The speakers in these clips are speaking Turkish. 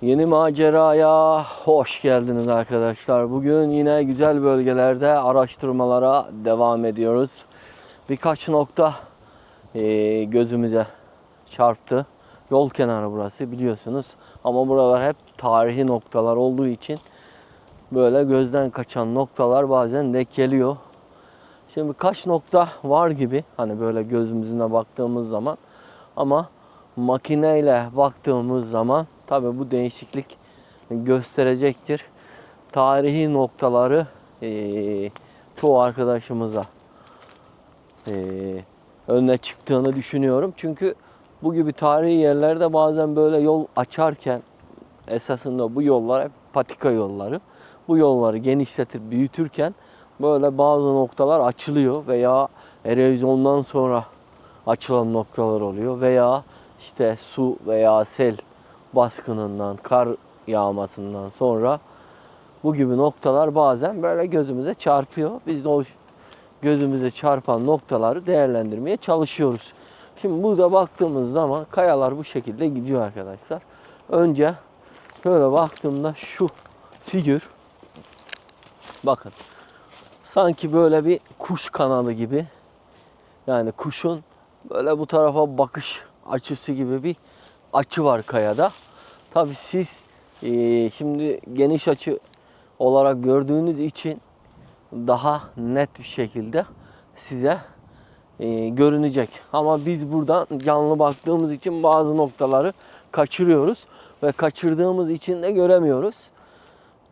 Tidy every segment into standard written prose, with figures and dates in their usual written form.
Yeni maceraya hoş geldiniz arkadaşlar. Bugün yine güzel bölgelerde araştırmalara devam ediyoruz. Birkaç nokta gözümüze çarptı. Yol kenarı burası biliyorsunuz. Ama buralar hep tarihi noktalar olduğu için böyle gözden kaçan noktalar bazen denk geliyor. Şimdi birkaç nokta var gibi hani böyle gözümüzüne baktığımız zaman, ama makineyle baktığımız zaman tabii bu değişiklik gösterecektir. Tarihi noktaları çoğu arkadaşımıza önüne çıktığını düşünüyorum. Çünkü bu gibi tarihi yerlerde bazen böyle yol açarken esasında bu yollar hep patika yolları. Bu yolları genişletip büyütürken böyle bazı noktalar açılıyor veya erozyondan sonra açılan noktalar oluyor veya işte su veya sel baskınından, kar yağmasından sonra bu gibi noktalar bazen böyle gözümüze çarpıyor. Biz de o gözümüze çarpan noktaları değerlendirmeye çalışıyoruz. Şimdi burada baktığımız zaman kayalar bu şekilde gidiyor arkadaşlar. Önce şöyle baktığımda şu figür, bakın, sanki böyle bir kuş kanadı gibi, yani kuşun böyle bu tarafa bakış açısı gibi bir açı var kayada. Tabii siz şimdi geniş açı olarak gördüğünüz için daha net bir şekilde size görünecek. Ama biz buradan canlı baktığımız için bazı noktaları kaçırıyoruz ve kaçırdığımız için de göremiyoruz.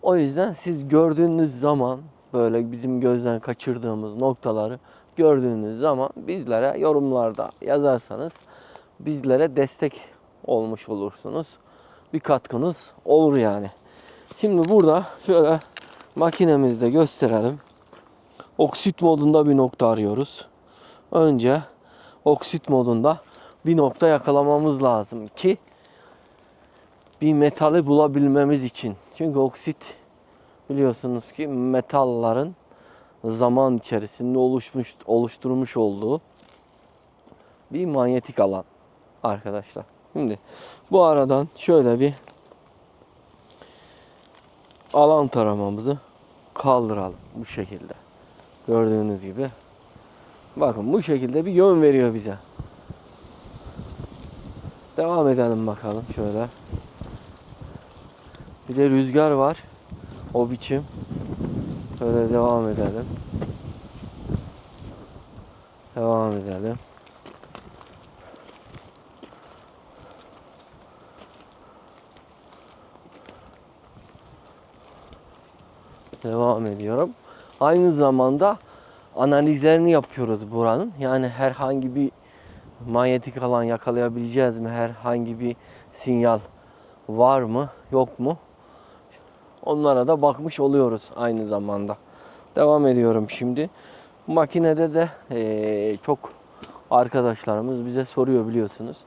O yüzden siz gördüğünüz zaman, böyle bizim gözden kaçırdığımız noktaları gördüğünüz zaman bizlere yorumlarda yazarsanız bizlere destek olmuş olursunuz. Bir katkınız olur yani. Şimdi burada şöyle makinemizde gösterelim. Oksit modunda bir nokta arıyoruz. Önce oksit modunda bir nokta yakalamamız lazım ki bir metali bulabilmemiz için. Çünkü oksit biliyorsunuz ki metalların zaman içerisinde oluşturmuş olduğu bir manyetik alan arkadaşlar. Şimdi bu aradan şöyle bir alan taramamızı kaldıralım bu şekilde. Gördüğünüz gibi. Bakın bu şekilde bir yön veriyor bize. Devam edelim bakalım şöyle. Bir de rüzgar var. O biçim. Şöyle devam edelim. Devam edelim. Devam ediyorum. Aynı zamanda analizlerini yapıyoruz buranın. Yani herhangi bir manyetik alan yakalayabileceğiz mi? Herhangi bir sinyal var mı? Yok mu? Onlara da bakmış oluyoruz aynı zamanda. Devam ediyorum şimdi. Bu makinede de çok arkadaşlarımız bize soruyor biliyorsunuz.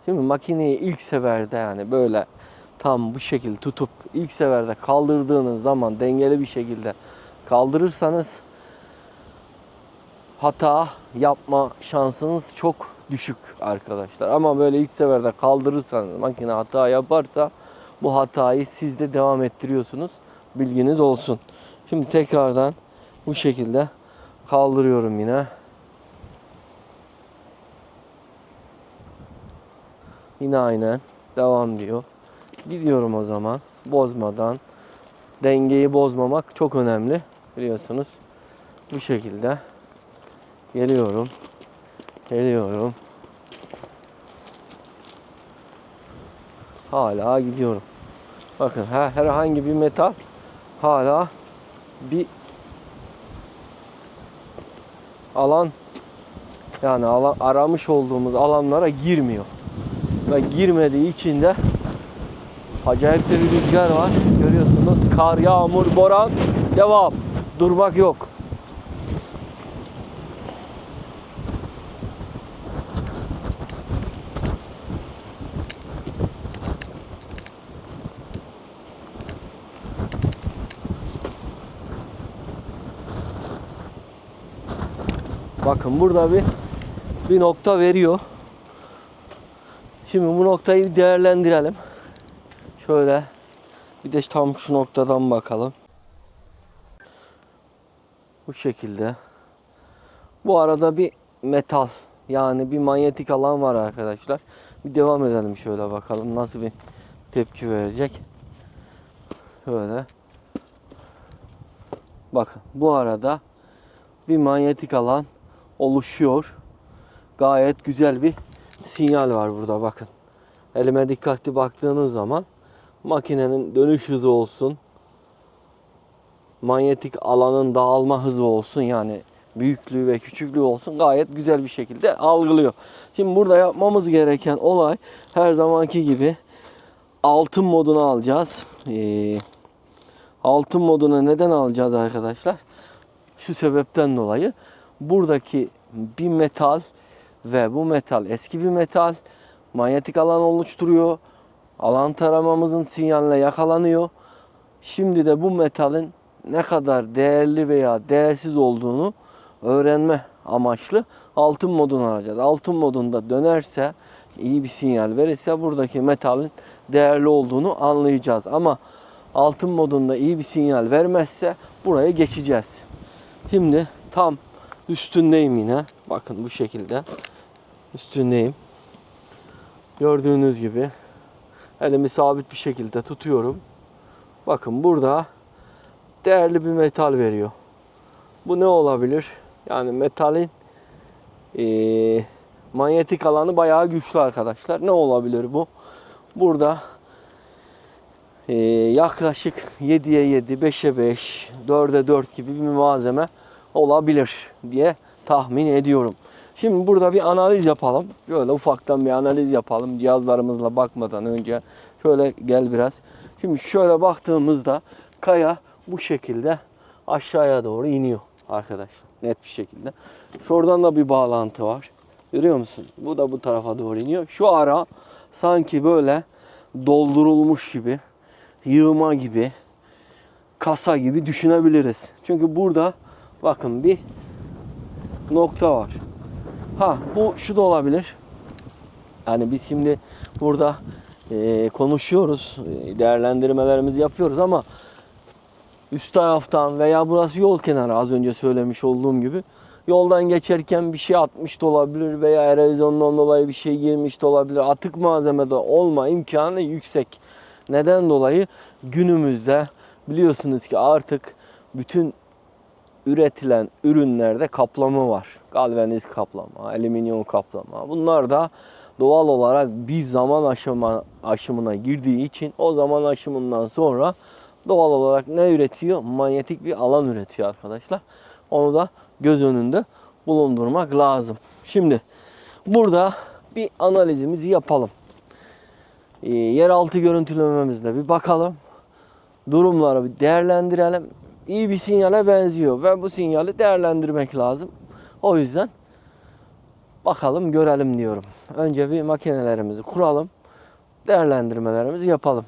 Şimdi makineyi ilk seferde, yani böyle tam bu şekilde tutup ilk seferde kaldırdığınız zaman, dengeli bir şekilde kaldırırsanız hata yapma şansınız çok düşük arkadaşlar. Ama böyle ilk seferde kaldırırsanız, makine hata yaparsa bu hatayı siz de devam ettiriyorsunuz. Bilginiz olsun. Şimdi tekrardan bu şekilde kaldırıyorum yine. Yine aynen devam diyor. Gidiyorum o zaman bozmadan. Dengeyi bozmamak çok önemli biliyorsunuz. Bu şekilde geliyorum. Geliyorum. Hala gidiyorum. Bakın herhangi bir metal hala bir alan, yani aramış olduğumuz alanlara girmiyor. Ve girmediği için de acayip de bir rüzgar var. Görüyorsunuz. Kar, yağmur, boran devam. Durmak yok. Bakın burada bir nokta veriyor. Şimdi bu noktayı değerlendirelim. Şöyle bir de tam şu noktadan bakalım. Bu şekilde. Bu arada bir metal, yani bir manyetik alan var arkadaşlar. Bir devam edelim, şöyle bakalım nasıl bir tepki verecek. Şöyle. Bakın bu arada bir manyetik alan oluşuyor. Gayet güzel bir sinyal var burada, bakın. Elime dikkatli baktığınız zaman makinenin dönüş hızı olsun, manyetik alanın dağılma hızı olsun, yani büyüklüğü ve küçüklüğü olsun, gayet güzel bir şekilde algılıyor. Şimdi burada yapmamız gereken olay her zamanki gibi altın modunu alacağız. Altın modunu neden alacağız arkadaşlar? Şu sebepten dolayı, buradaki bir metal ve bu metal eski bir metal manyetik alan oluşturuyor. Alan taramamızın sinyaline yakalanıyor. Şimdi de bu metalin ne kadar değerli veya değersiz olduğunu öğrenme amaçlı altın modunu alacağız. Altın modunda dönerse, iyi bir sinyal verirse buradaki metalin değerli olduğunu anlayacağız. Ama altın modunda iyi bir sinyal vermezse buraya geçeceğiz. Şimdi tam üstündeyim yine. Bakın bu şekilde üstündeyim. Gördüğünüz gibi elimi sabit bir şekilde tutuyorum. Bakın burada değerli bir metal veriyor. Bu ne olabilir? Yani metalin manyetik alanı bayağı güçlü arkadaşlar. Ne olabilir bu? Burada yaklaşık 7'ye 7, 5'e 5, 4'e 4 gibi bir malzeme olabilir diye tahmin ediyorum. Şimdi burada bir analiz yapalım. Şöyle ufaktan bir analiz yapalım. Cihazlarımızla bakmadan önce. Şöyle gel biraz. Şimdi şöyle baktığımızda kaya bu şekilde aşağıya doğru iniyor arkadaşlar. Net bir şekilde. Şuradan da bir bağlantı var. Görüyor musun? Bu da bu tarafa doğru iniyor. Şu ara sanki böyle doldurulmuş gibi, yığma gibi, kasa gibi düşünebiliriz. Çünkü burada bakın bir nokta var. Bu şu da olabilir. Yani biz şimdi burada konuşuyoruz, değerlendirmelerimizi yapıyoruz ama üst taraftan veya burası yol kenarı, az önce söylemiş olduğum gibi, yoldan geçerken bir şey atmış da olabilir veya erozyondan dolayı bir şey girmiş de olabilir. Atık malzemede olma imkanı yüksek. Neden dolayı? Günümüzde biliyorsunuz ki artık bütün üretilen ürünlerde kaplama var. Galvaniz kaplama, alüminyum kaplama. Bunlar da doğal olarak bir zaman aşımına girdiği için o zaman aşımından sonra doğal olarak ne üretiyor? Manyetik bir alan üretiyor arkadaşlar. Onu da göz önünde bulundurmak lazım. Şimdi burada bir analizimizi yapalım. Yeraltı görüntülememizle bir bakalım. Durumları bir değerlendirelim. İyi bir sinyale benziyor ve bu sinyali değerlendirmek lazım. O yüzden bakalım, görelim diyorum. Önce bir makinelerimizi kuralım. Değerlendirmelerimizi yapalım.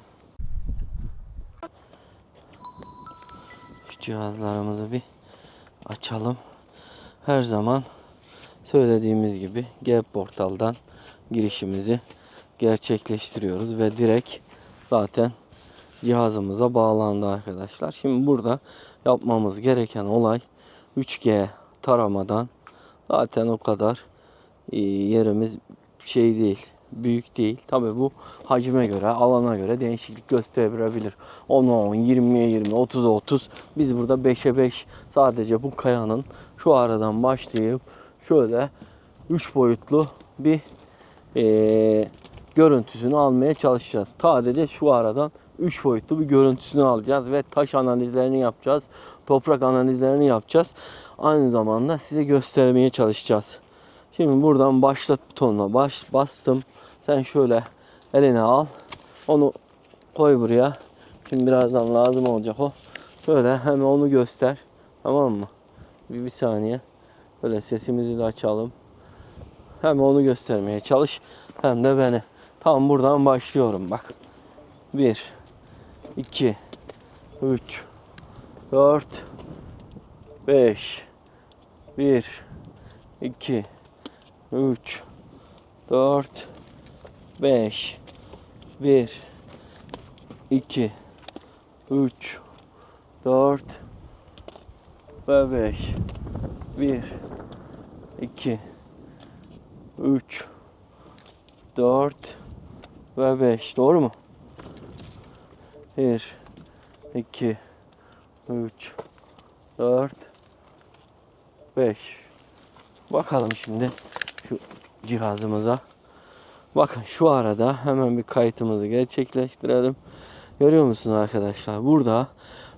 Şu cihazlarımızı bir açalım. Her zaman söylediğimiz gibi G portaldan girişimizi gerçekleştiriyoruz ve direkt zaten cihazımıza bağlandı arkadaşlar. Şimdi burada yapmamız gereken olay 3G taramadan, zaten o kadar yerimiz şey değil, büyük değil. Tabii bu hacime göre, alana göre değişiklik gösterebilir. 10'a 10, 20'ye 20, 30'a 30. Biz burada 5'e 5 sadece bu kayanın şu aradan başlayıp şöyle 3 boyutlu bir görüntüsünü almaya çalışacağız. Sadece şu aradan 3 boyutlu bir görüntüsünü alacağız ve taş analizlerini yapacağız. Toprak analizlerini yapacağız. Aynı zamanda size göstermeye çalışacağız. Şimdi buradan başlat butonuna bastım. Sen şöyle eline al. Onu koy buraya. Şimdi birazdan lazım olacak o. Şöyle hemen onu göster. Tamam mı? Bir saniye. Böyle sesimizi de açalım. Hem onu göstermeye çalış hem de beni. Tam buradan başlıyorum bak. 1 2 3 4 5 1 2 3 4 5 1 2, 3, 4 ve 5. 1, 2, 3, 4 ve 5. Doğru mu? 1, 2, 3, 4, 5. Bakalım şimdi şu cihazımıza. Bakın şu arada hemen bir kayıtımızı gerçekleştirelim. Görüyor musunuz arkadaşlar? Burada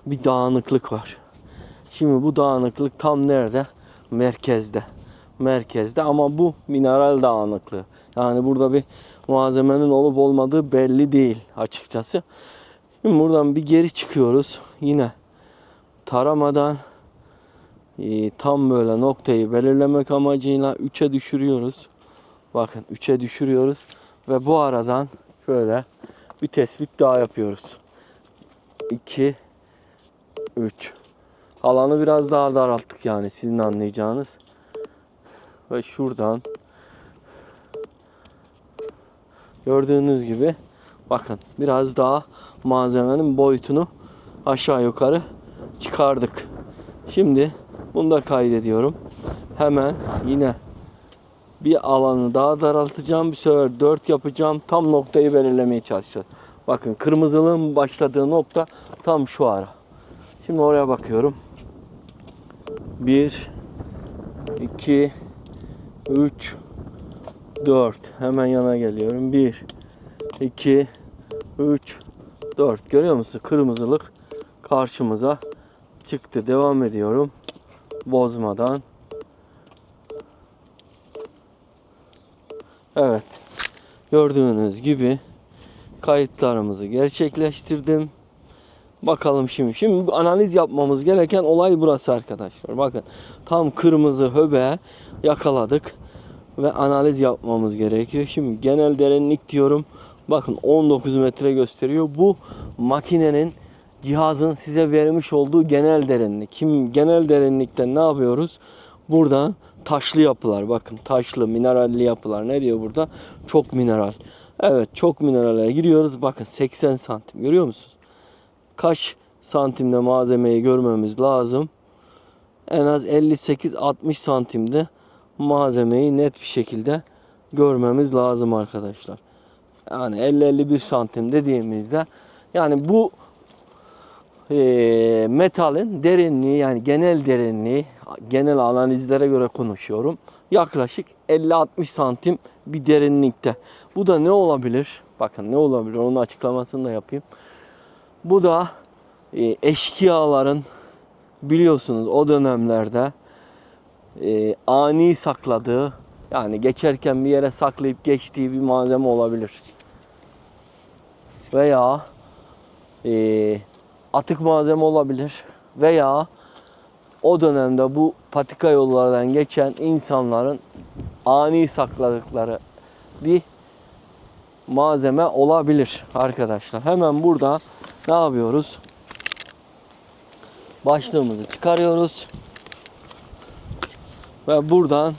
bir dağınıklık var. Şimdi bu dağınıklık tam nerede? Merkezde. Merkezde ama bu mineral dağınıklığı. Yani burada bir malzemenin olup olmadığı belli değil açıkçası. Şimdi buradan bir geri çıkıyoruz. Yine taramadan tam böyle noktayı belirlemek amacıyla 3'e düşürüyoruz. Bakın 3'e düşürüyoruz ve bu aradan şöyle bir tespit daha yapıyoruz. 2, 3. Alanı biraz daha daralttık yani sizin anlayacağınız. Ve şuradan gördüğünüz gibi bakın biraz daha malzemenin boyutunu aşağı yukarı çıkardık. Şimdi bunu da kaydediyorum. Hemen yine bir alanı daha daraltacağım. Bir sefer 4 yapacağım. Tam noktayı belirlemeye çalışacağız. Bakın kırmızılığın başladığı nokta tam şu ara. Şimdi oraya bakıyorum. 1, 2, 3, 4. Hemen yana geliyorum. 1, 2, 3, 4. Görüyor musun? Kırmızılık karşımıza çıktı. Devam ediyorum. Bozmadan. Evet. Gördüğünüz gibi kayıtlarımızı gerçekleştirdim. Bakalım şimdi. Şimdi analiz yapmamız gereken olay burası arkadaşlar. Bakın tam kırmızı höbe yakaladık. Ve analiz yapmamız gerekiyor. Şimdi genel derinlik diyorum. Bakın 19 metre gösteriyor. Bu makinenin, cihazın size vermiş olduğu genel derinlik. Şimdi genel derinlikten ne yapıyoruz? Buradan taşlı yapılar. Bakın taşlı, mineralli yapılar. Ne diyor burada? Çok mineral. Evet, çok minerale giriyoruz. Bakın 80 santim. Görüyor musunuz? Kaç santimde malzemeyi görmemiz lazım? En az 58-60 santimde malzemeyi net bir şekilde görmemiz lazım arkadaşlar. Yani 50-51 santim dediğimizde yani bu metalin derinliği, yani genel derinliği, genel analizlere göre konuşuyorum. Yaklaşık 50-60 santim bir derinlikte. Bu da ne olabilir? Bakın ne olabilir? Onun açıklamasını da yapayım. Bu da eşkıyaların, biliyorsunuz o dönemlerde ani sakladığı, yani geçerken bir yere saklayıp geçtiği bir malzeme olabilir. Veya atık malzeme olabilir. Veya o dönemde bu patika yollardan geçen insanların ani sakladıkları bir malzeme olabilir arkadaşlar. Hemen burada ne yapıyoruz? Başlığımızı çıkarıyoruz. Ve buradan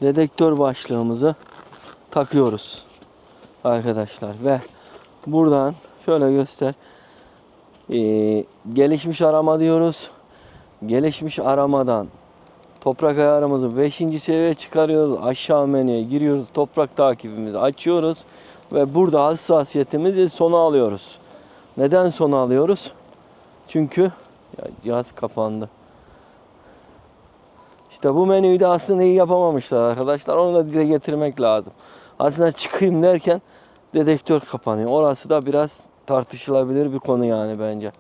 dedektör başlığımızı takıyoruz arkadaşlar. Ve buradan şöyle göster. Gelişmiş arama diyoruz. Gelişmiş aramadan toprak ayarımızı 5. seviyeye çıkarıyoruz. Aşağı menüye giriyoruz. Toprak takibimizi açıyoruz. Ve burada hassasiyetimizi sona alıyoruz. Neden sona alıyoruz? Çünkü ya cihaz kapandı. İşte bu menüyü de aslında iyi yapamamışlar arkadaşlar. Onu da dile getirmek lazım. Aslında çıkayım derken dedektör kapanıyor. Orası da biraz tartışılabilir bir konu yani bence.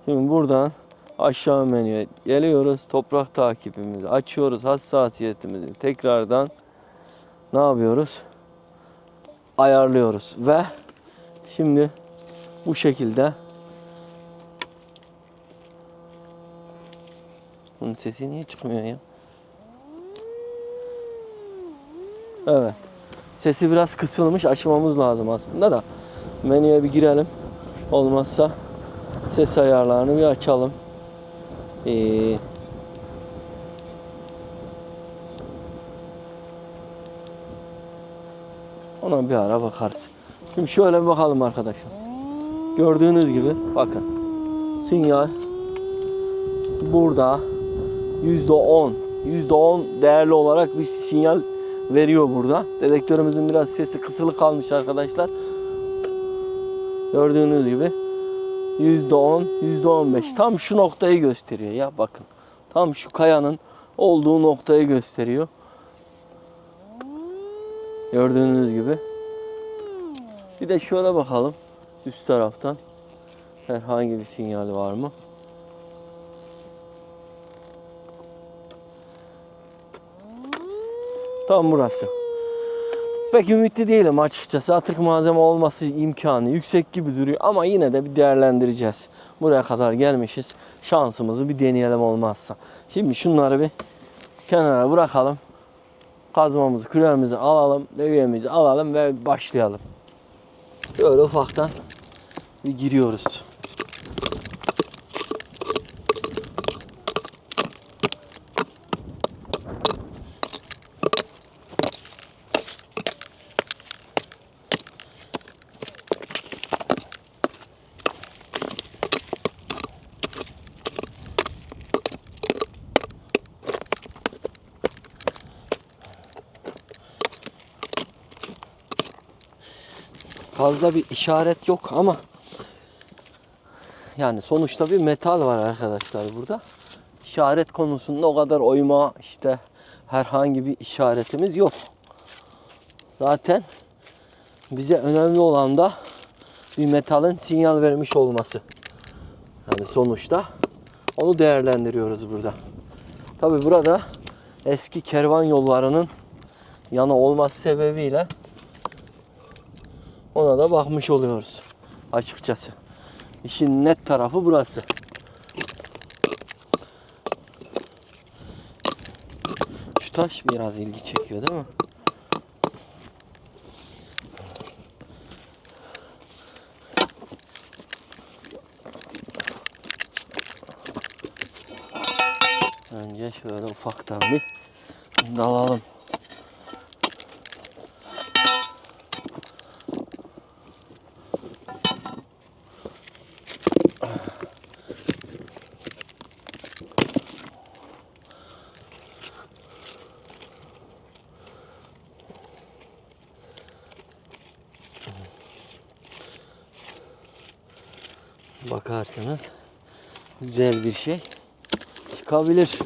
Şimdi buradan aşağı menüye geliyoruz. Toprak takibimizi açıyoruz. Hassasiyetimizi tekrardan ne yapıyoruz? Ayarlıyoruz. Ve şimdi bu şekilde. Bunun sesi niye çıkmıyor ya? Evet. Sesi biraz kısılmış. Açmamız lazım aslında da. Menüye bir girelim. Olmazsa ses ayarlarını bir açalım. Ona bir ara bakarız. Şimdi şöyle bir bakalım arkadaşlar. Gördüğünüz gibi bakın. Sinyal burada %10. %10 değerli olarak bir sinyal veriyor burada. Dedektörümüzün biraz sesi kısılı kalmış arkadaşlar. Gördüğünüz gibi %10, %15. Tam şu noktayı gösteriyor ya bakın. Tam şu kayanın olduğu noktayı gösteriyor. Gördüğünüz gibi. Bir de şöyle bakalım. Üst taraftan herhangi bir sinyal var mı? Tam burası. Pek ümitli değilim açıkçası. Atık malzeme olması imkanı yüksek gibi duruyor ama yine de bir değerlendireceğiz. Buraya kadar gelmişiz. Şansımızı bir deneyelim olmazsa. Şimdi şunları bir kenara bırakalım. Kazmamızı, küreğimizi alalım, devyemizi alalım ve başlayalım. Böyle ufaktan bir giriyoruz. Fazla bir işaret yok ama yani sonuçta bir metal var arkadaşlar burada. İşaret konusunda o kadar oyma işte herhangi bir işaretimiz yok. Zaten bize önemli olan da bir metalin sinyal vermiş olması. Yani sonuçta onu değerlendiriyoruz burada. Tabi burada eski kervan yollarının yanı olması sebebiyle ona da bakmış oluyoruz açıkçası. İşin net tarafı burası. Şu taş biraz ilgi çekiyor değil mi? Önce şöyle ufaktan bir dalalım. Bakarsanız güzel bir şey çıkabilir.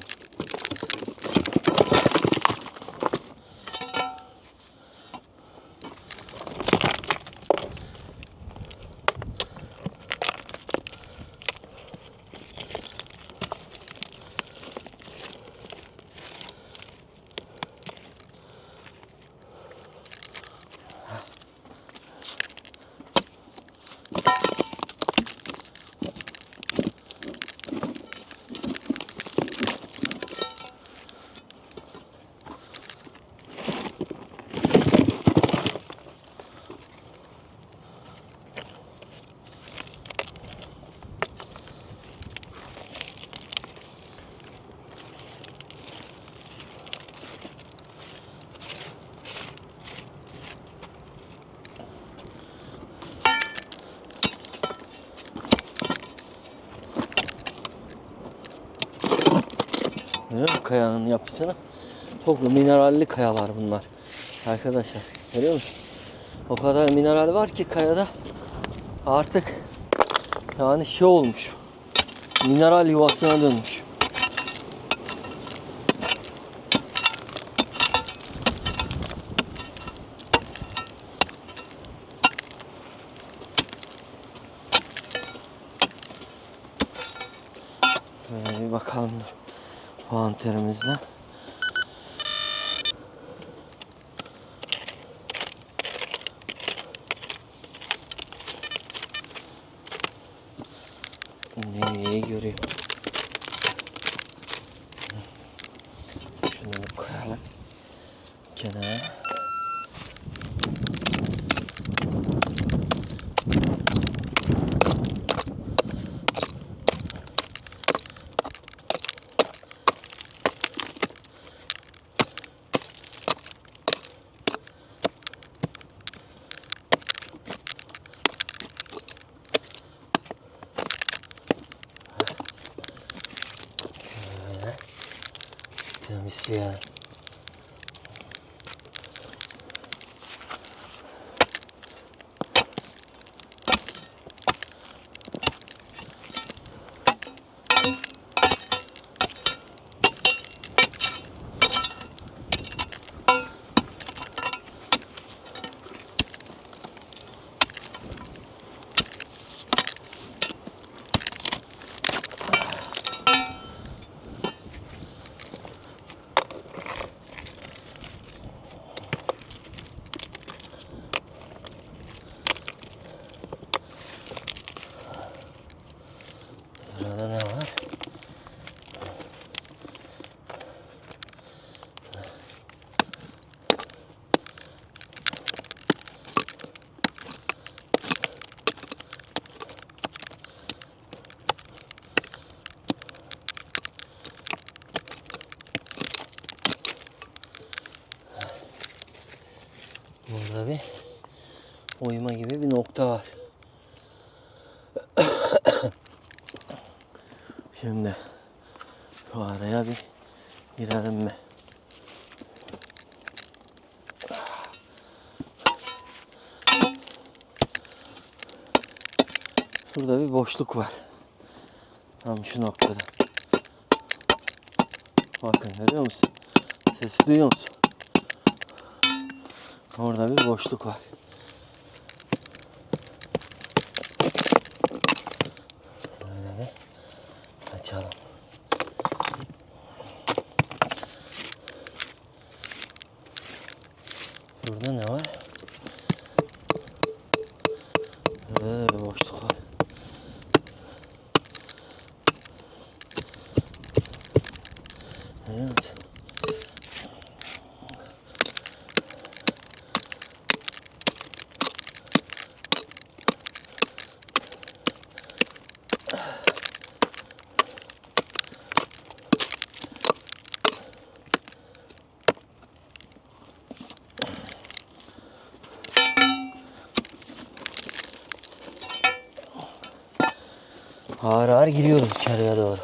Görüyor musun kayanın yapısını? Çok mineralli kayalar bunlar. Arkadaşlar görüyor musun? O kadar mineral var ki kayada artık yani şey olmuş. Mineral yuvasına dönmüş. Böyle bir bakalım dur. Panterimizle. Neyi görüyor? Şunu koyalım kenara. isteyelim. Burada ne var? Burada bir oyma gibi bir nokta var. Şimdi şu araya bir girelim mi? Şurada bir boşluk var. Tam şu noktada. Bakın görüyor musun? Sesi duyuyor musun? Orada bir boşluk var. Böyle bir açalım. Burada ne var? Burada da bir boşluk var. Görüyor musun? Ağır ağır giriyoruz içeriye doğru.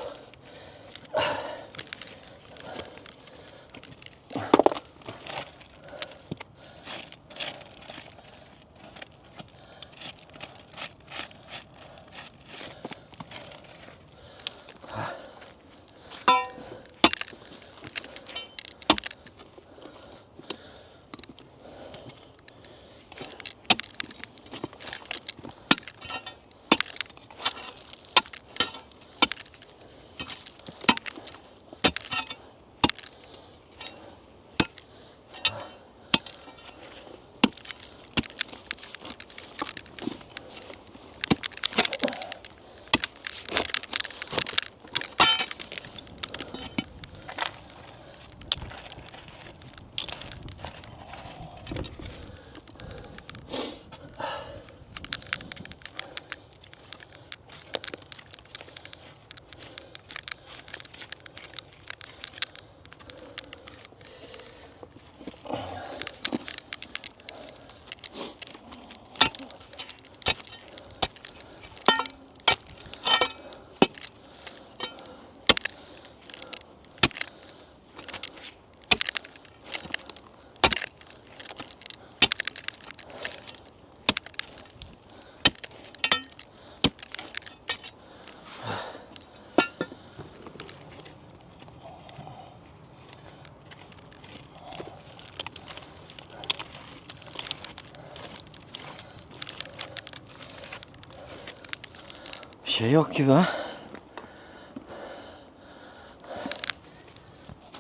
Bir şey yok gibi ha.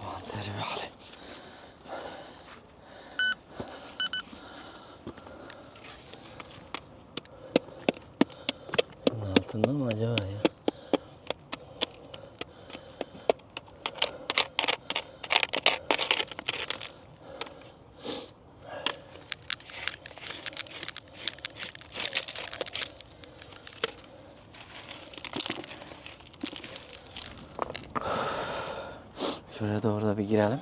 Manteri bir alayım. Bunun altında mı acaba ya? Şuraya doğru da bir girelim.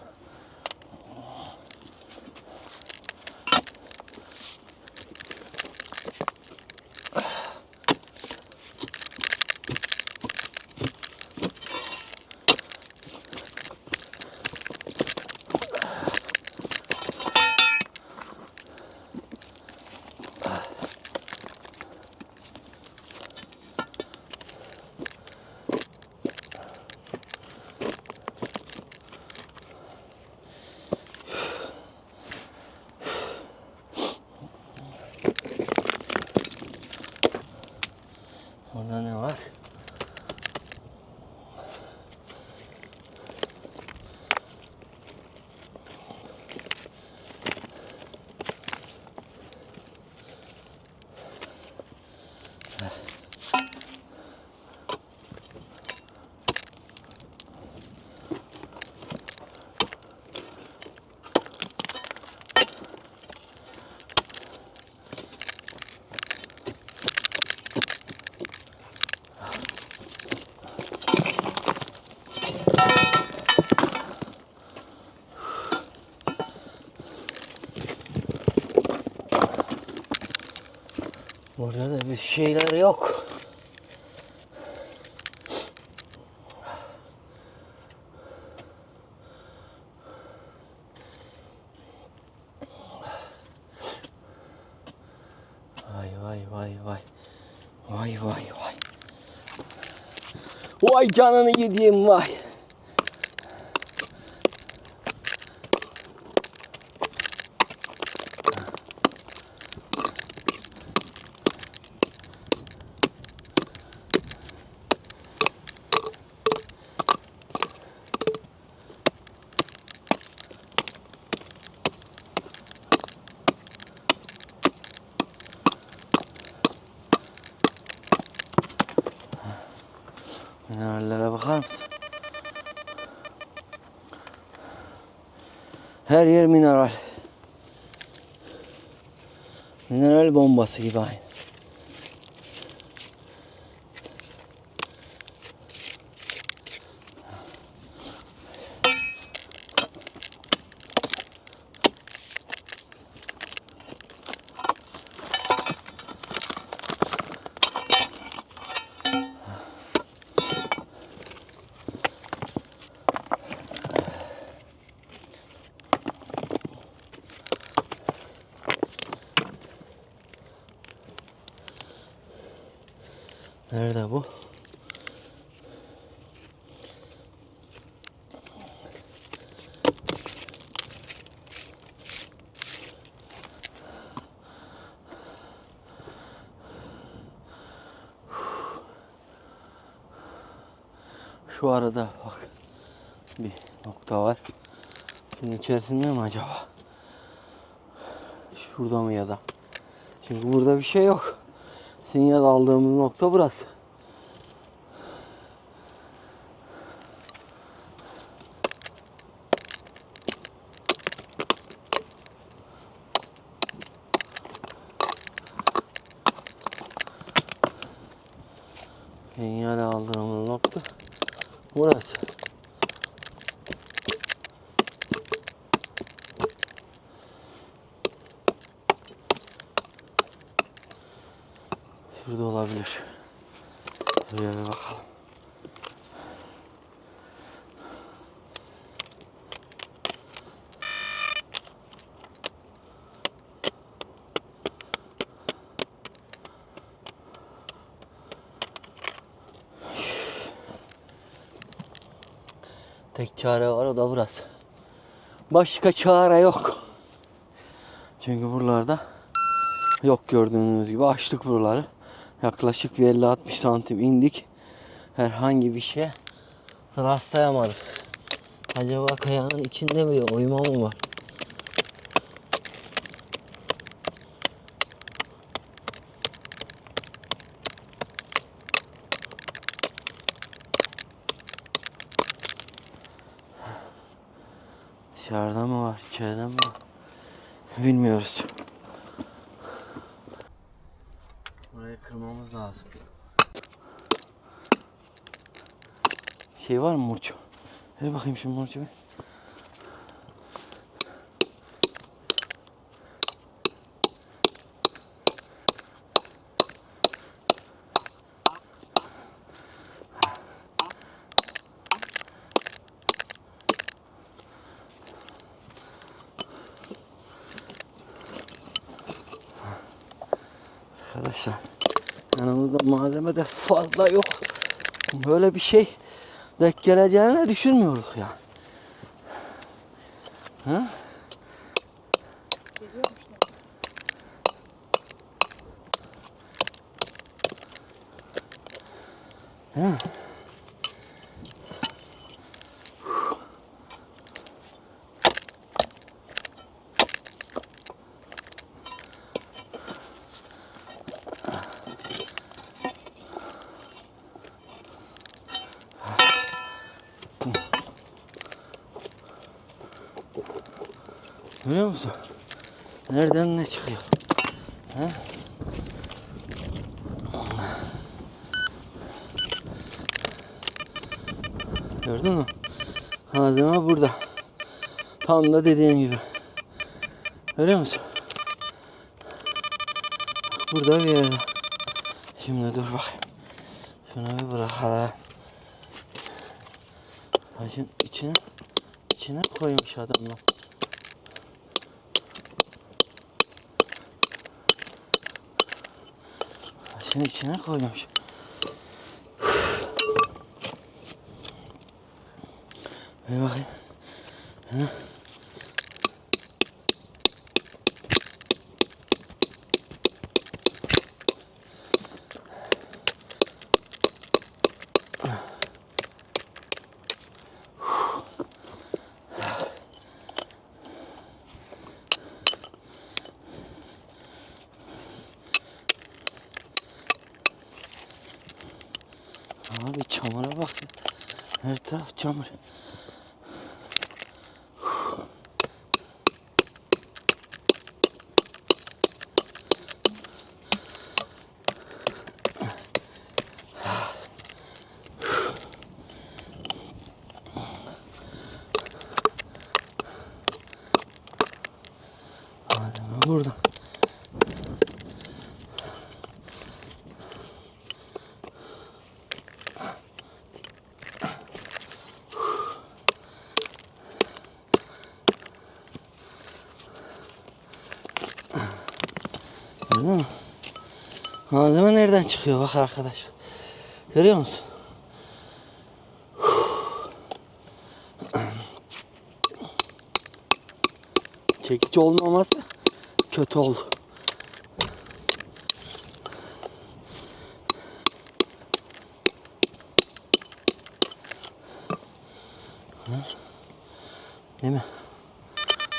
Burada ne var? Burada da bir şeyler yok. Vay vay vay vay. Vay vay vay. Vay canını yediğim vay. Minerallere bakar mısın? Her yer mineral. Mineral bombası gibi aynı. Nerede bu? Şu arada bak bir nokta var. Bunun içerisinde mi acaba? Şurada mı ya da? Çünkü burada bir şey yok. Sinyal aldığımız nokta burası. Sinyal aldığımız nokta burası. Şurada olabilir. Şuraya bir bakalım. Tek çare var, o da burası. Başka çare yok. Çünkü buralarda yok, gördüğünüz gibi açtık buraları. Yaklaşık bir 50-60 santim indik. Herhangi bir şeye rastlayamadık. Acaba kayanın içinde bir oyma mı var? Dışarıda mı var, içeride mi var? Bilmiyoruz. Burayı kırmamız lazım. Şey var mı Murçu? Ver bakayım şimdi Murçu bir. Arkadaşlar yanımızda malzeme de fazla yok. Böyle bir şey denk geleceğini düşünmüyorduk ya. Ha? Değil mi? Görüyor musun? Nereden ne çıkıyor? He? Gördün mü? Malzeme burada. Tam da dediğin gibi. Görüyor musun? Burada bir yerde. Şimdi dur bakayım. Şunu bir bırakalım. Taşın içine koymuş adamlar. Taşın içine koymuş. Bir bakayım. Ha? Abi çamura bak. Her taraf çamur. Malzeme burada. Gördün mü? Malzeme nereden çıkıyor bak arkadaşlar. Görüyor musun? Çekici olmaması kötü oldu. Ha? Değil mi?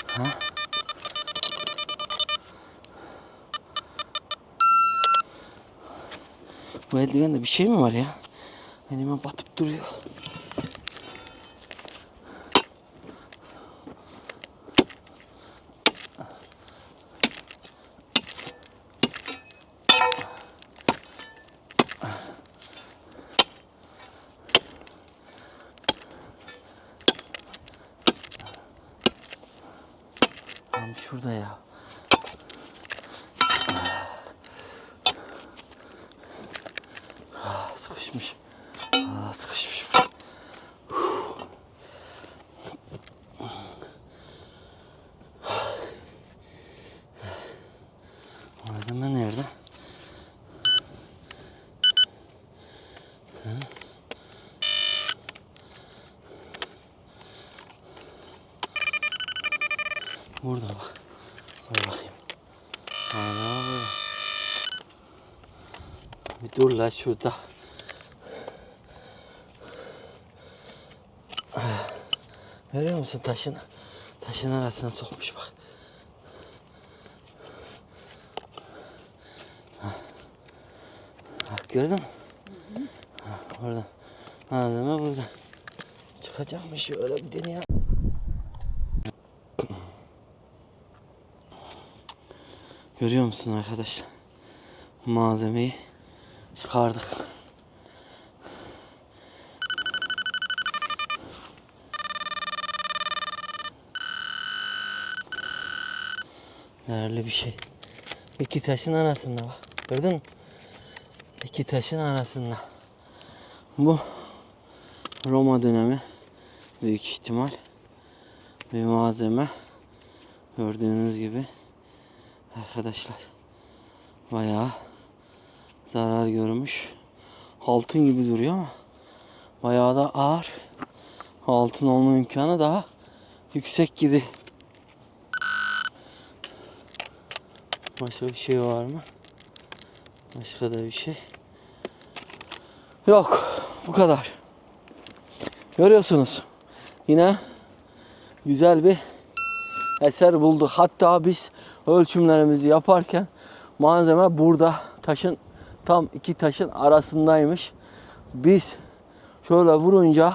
Ha? Bu eldivende bir şey mi var ya? Elime batıp duruyor. Tam şurada ya. Sıkışmış. Sıkışmış. Malzeme nerede? Burada bak. Dur bakayım. Ana burada. Bir dur la şurada. Görüyor musun taşın arasına sokmuş bak. Bak gördün mü? Orada. Malzeme burada. Çıkacakmış öyle bir deneye. Görüyor musun arkadaşlar? Malzemeyi çıkardık. Değerli bir şey. İki taşın arasında bak. Gördün mü? İki taşın arasında. Bu Roma dönemi büyük ihtimal bir malzeme. Gördüğünüz gibi arkadaşlar bayağı zarar görmüş. Altın gibi duruyor ama bayağı da ağır. Altın olma imkanı daha yüksek gibi. Başka bir şey var mı? Başka da bir şey yok. Bu kadar. Görüyorsunuz. Yine güzel bir eser bulduk. Hatta biz ölçümlerimizi yaparken malzeme burada taşın tam iki taşın arasındaymış. Biz şöyle vurunca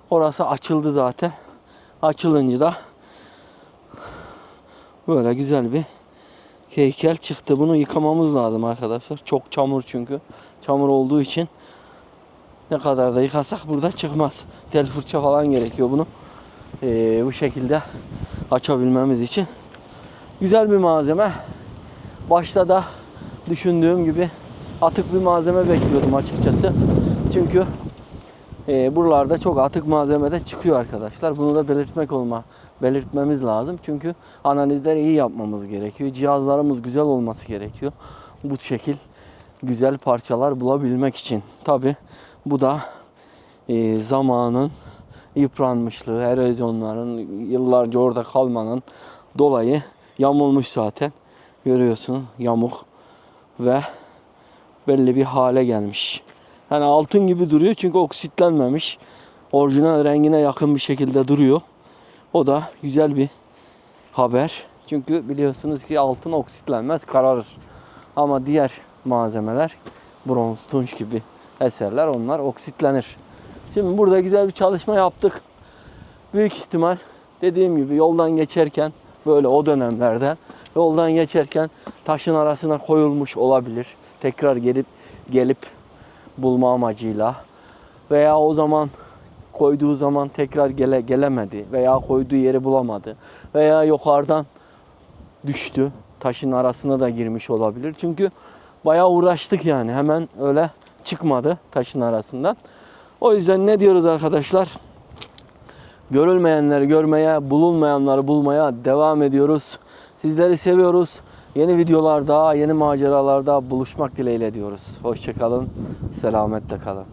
orası açıldı zaten. Açılınca da böyle güzel bir heykel çıktı. Bunu yıkamamız lazım arkadaşlar. Çok çamur çünkü. Çamur olduğu için ne kadar da yıkasak burada çıkmaz. Tel fırça falan gerekiyor bunu. Bu şekilde açabilmemiz için. Güzel bir malzeme. Başta da düşündüğüm gibi atık bir malzeme bekliyordum açıkçası. Çünkü buralarda çok atık malzeme de çıkıyor arkadaşlar. Bunu da belirtmemiz lazım. Çünkü analizleri iyi yapmamız gerekiyor. Cihazlarımız güzel olması gerekiyor. Bu şekil güzel parçalar bulabilmek için. Tabi bu da zamanın yıpranmışlığı, erozyonların, yıllarca orada kalmanın dolayı yamulmuş zaten. Görüyorsun, yamuk ve belli bir hale gelmiş. Yani altın gibi duruyor çünkü oksitlenmemiş. Orijinal rengine yakın bir şekilde duruyor. O da güzel bir haber. Çünkü biliyorsunuz ki altın oksitlenmez, kararır. Ama diğer malzemeler, bronz, tunç gibi eserler, onlar oksitlenir. Şimdi burada güzel bir çalışma yaptık. Büyük ihtimal dediğim gibi yoldan geçerken, böyle o dönemlerde yoldan geçerken taşın arasına koyulmuş olabilir. Tekrar gelip bulma amacıyla, veya o zaman koyduğu zaman tekrar gelemedi veya koyduğu yeri bulamadı veya yukarıdan düştü, taşın arasına da girmiş olabilir. Çünkü bayağı uğraştık yani, hemen öyle çıkmadı taşın arasından. O yüzden ne diyoruz arkadaşlar? Görülmeyenleri görmeye, bulunmayanları bulmaya devam ediyoruz. Sizleri seviyoruz. Yeni videolarda, yeni maceralarda buluşmak dileğiyle diyoruz. Hoşça kalın, selametle kalın.